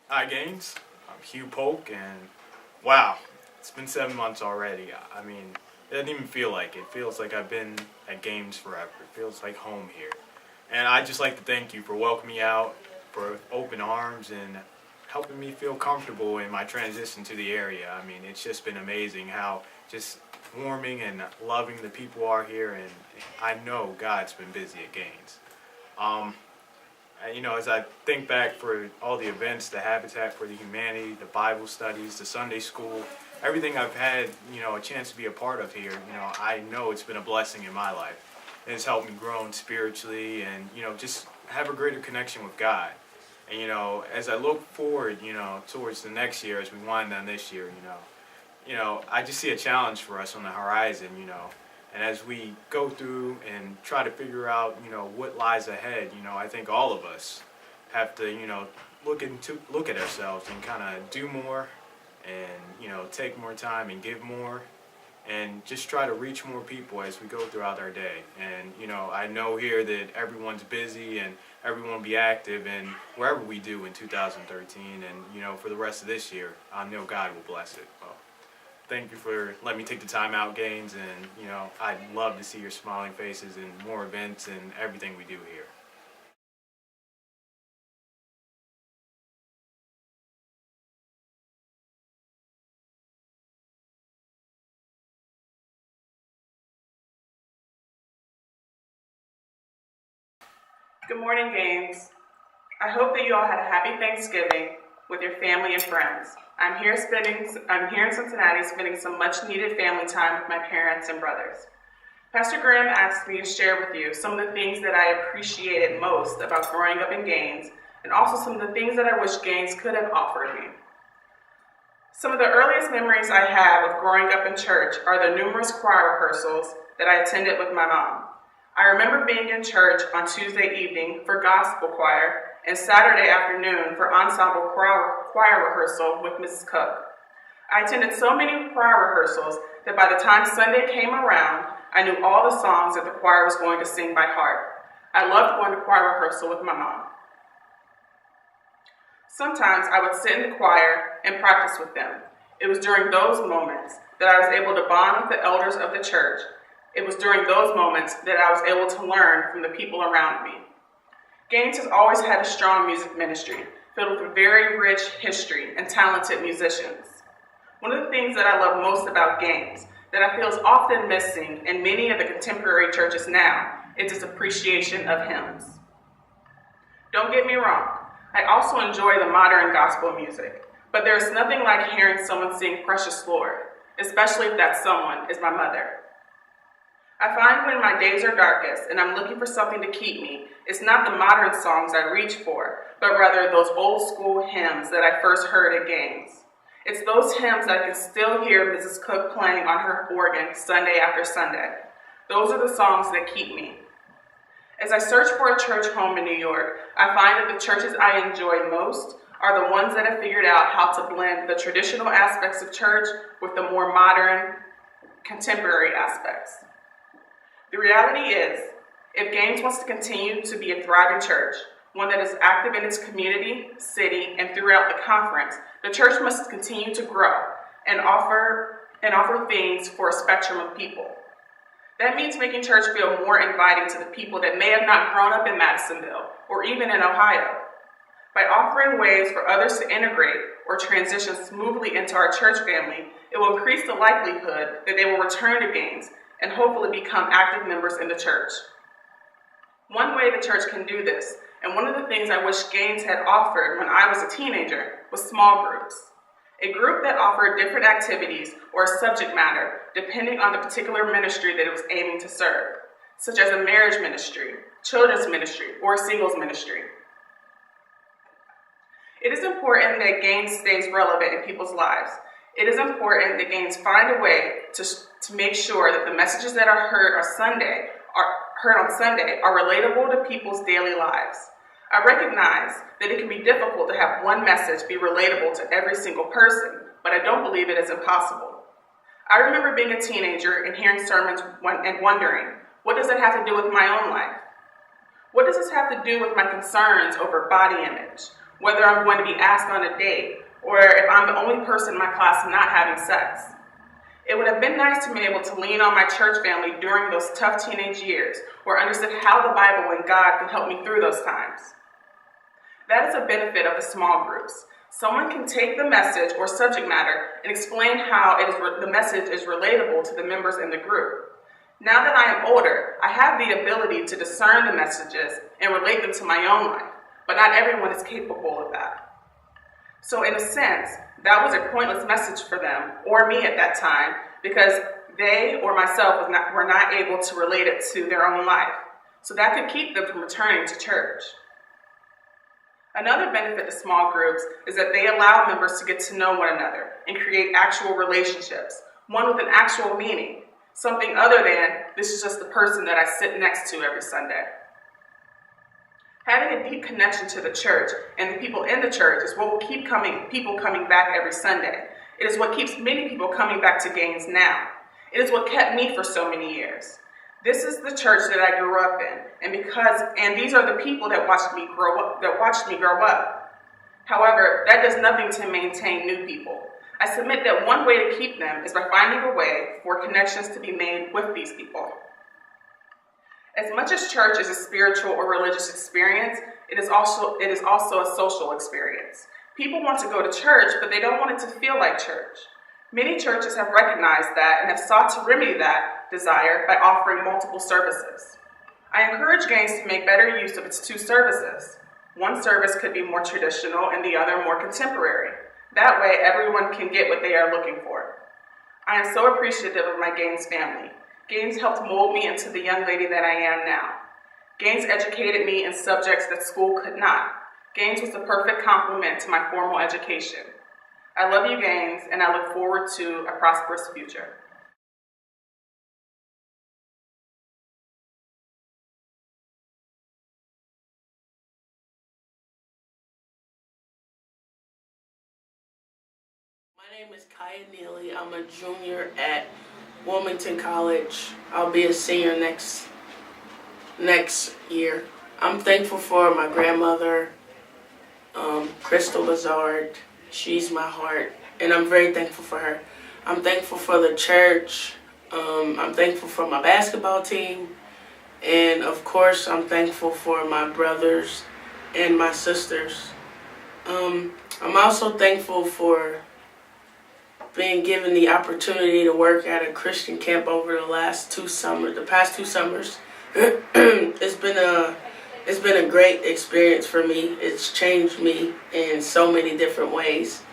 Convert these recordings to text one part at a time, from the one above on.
Hi, Gaines. I'm Hugh Polk, and wow, it's been 7 months already. I mean, it doesn't even feel like it. It feels like I've been at Games forever. It feels like home here. And I'd just like to thank you for welcoming me out, for open arms, and helping me feel comfortable in my transition to the area. I mean, it's just been amazing how just warming and loving the people are here, and I know God's been busy at Gaines. Um, as I think back for all the events, the Habitat for the Humanity, the Bible studies, the Sunday school, everything I've had, a chance to be a part of here, I know it's been a blessing in my life. It's helped me grow spiritually and, just have a greater connection with God. And, as I look forward, towards the next year, as we wind down this year, I just see a challenge for us on the horizon, and as we go through and try to figure out, what lies ahead, I think all of us have to, look at ourselves and kind of do more and, take more time and give more and just try to reach more people as we go throughout our day. And, I know here that everyone's busy and everyone will be active and wherever we do in 2013 and, for the rest of this year, I know God will bless it. Well, thank you for letting me take the time out, Gaines, and I'd love to see your smiling faces and more events and everything we do here. Good morning, Games. I hope that you all had a happy Thanksgiving with your family and friends. I'm here in Cincinnati spending some much needed family time with my parents and brothers. Pastor Graham asked me to share with you some of the things that I appreciated most about growing up in Gaines and also some of the things that I wish Gaines could have offered me. Some of the earliest memories I have of growing up in church are the numerous choir rehearsals that I attended with my mom. I remember being in church on Tuesday evening for gospel choir and Saturday afternoon for ensemble choir rehearsal with Mrs. Cook. I attended so many choir rehearsals that by the time Sunday came around, I knew all the songs that the choir was going to sing by heart. I loved going to choir rehearsal with my mom. Sometimes I would sit in the choir and practice with them. It was during those moments that I was able to bond with the elders of the church. It was during those moments that I was able to learn from the people around me. Gaines has always had a strong music ministry, filled with a very rich history and talented musicians. One of the things that I love most about Gaines, that I feel is often missing in many of the contemporary churches now, is its appreciation of hymns. Don't get me wrong, I also enjoy the modern gospel music, but there is nothing like hearing someone sing Precious Lord, especially if that someone is my mother. I find when my days are darkest and I'm looking for something to keep me, it's not the modern songs I reach for, but rather those old school hymns that I first heard at Gaines. It's those hymns that I can still hear Mrs. Cook playing on her organ Sunday after Sunday. Those are the songs that keep me. As I search for a church home in New York, I find that the churches I enjoy most are the ones that have figured out how to blend the traditional aspects of church with the more modern, contemporary aspects. The reality is, if Gaines wants to continue to be a thriving church, one that is active in its community, city, and throughout the conference, the church must continue to grow and offer things for a spectrum of people. That means making church feel more inviting to the people that may have not grown up in Madisonville or even in Ohio. By offering ways for others to integrate or transition smoothly into our church family, it will increase the likelihood that they will return to Gaines and hopefully become active members in the church. One way the church can do this, and one of the things I wish Gaines had offered when I was a teenager, was small groups. A group that offered different activities or a subject matter depending on the particular ministry that it was aiming to serve, such as a marriage ministry, children's ministry, or a singles ministry. It is important that Gaines stays relevant in people's lives. It is important that Gaines find a way to make sure that the messages that are heard on Sunday are relatable to people's daily lives. I recognize that it can be difficult to have one message be relatable to every single person, but I don't believe it is impossible. I remember being a teenager and hearing sermons and wondering, what does it have to do with my own life? What does this have to do with my concerns over body image? whether I'm going to be asked on a date, or if I'm the only person in my class not having sex. It would have been nice to be able to lean on my church family during those tough teenage years, where I understood how the Bible and God could help me through those times. That is a benefit of the small groups. Someone can take the message or subject matter and explain how the message is relatable to the members in the group. Now that I am older, I have the ability to discern the messages and relate them to my own life, but not everyone is capable of that. So in a sense, that was a pointless message for them, or me at that time, because they or myself were not able to relate it to their own life. So that could keep them from returning to church. Another benefit to small groups is that they allow members to get to know one another and create actual relationships, one with an actual meaning, something other than this is just the person that I sit next to every Sunday. Having a deep connection to the church and the people in the church is what will keep people coming back every Sunday. It is what keeps many people coming back to Gaines now. It is what kept me for so many years. This is the church that I grew up in, and these are the people that watched me grow up. However, that does nothing to maintain new people. I submit that one way to keep them is by finding a way for connections to be made with these people. As much as church is a spiritual or religious experience, it is also a social experience. People want to go to church, but they don't want it to feel like church. Many churches have recognized that and have sought to remedy that desire by offering multiple services. I encourage Gaines to make better use of its two services. One service could be more traditional and the other more contemporary. That way, everyone can get what they are looking for. I am so appreciative of my Gaines family. Gaines helped mold me into the young lady that I am now. Gaines educated me in subjects that school could not. Gaines was the perfect complement to my formal education. I love you, Gaines, and I look forward to a prosperous future. My name is Kaya Neely. I'm a junior at Wilmington College. I'll be a senior next year. I'm thankful for my grandmother, Crystal Lazard. She's my heart, and I'm very thankful for her. I'm thankful for the church. I'm thankful for my basketball team. And of course, I'm thankful for my brothers and my sisters. I'm also thankful for being given the opportunity to work at a Christian camp over the past 2 summers. It's been a great experience for me. It's changed me in so many different ways.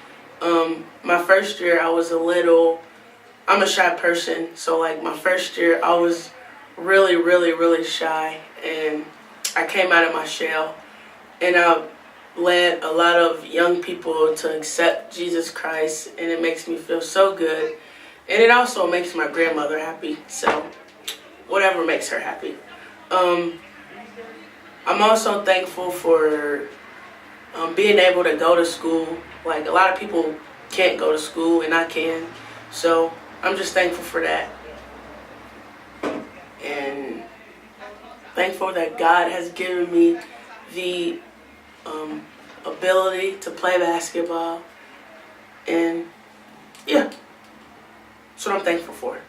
My first year, I'm a shy person, so like my first year, I was really, really, really shy, and I came out of my shell, and I led a lot of young people to accept Jesus Christ, and it makes me feel so good, and it also makes my grandmother happy, so whatever makes her happy. I'm also thankful for being able to go to school. Like, a lot of people can't go to school, and I can, so I'm just thankful for that, and thankful that God has given me the ability to play basketball, and yeah, that's what I'm thankful for.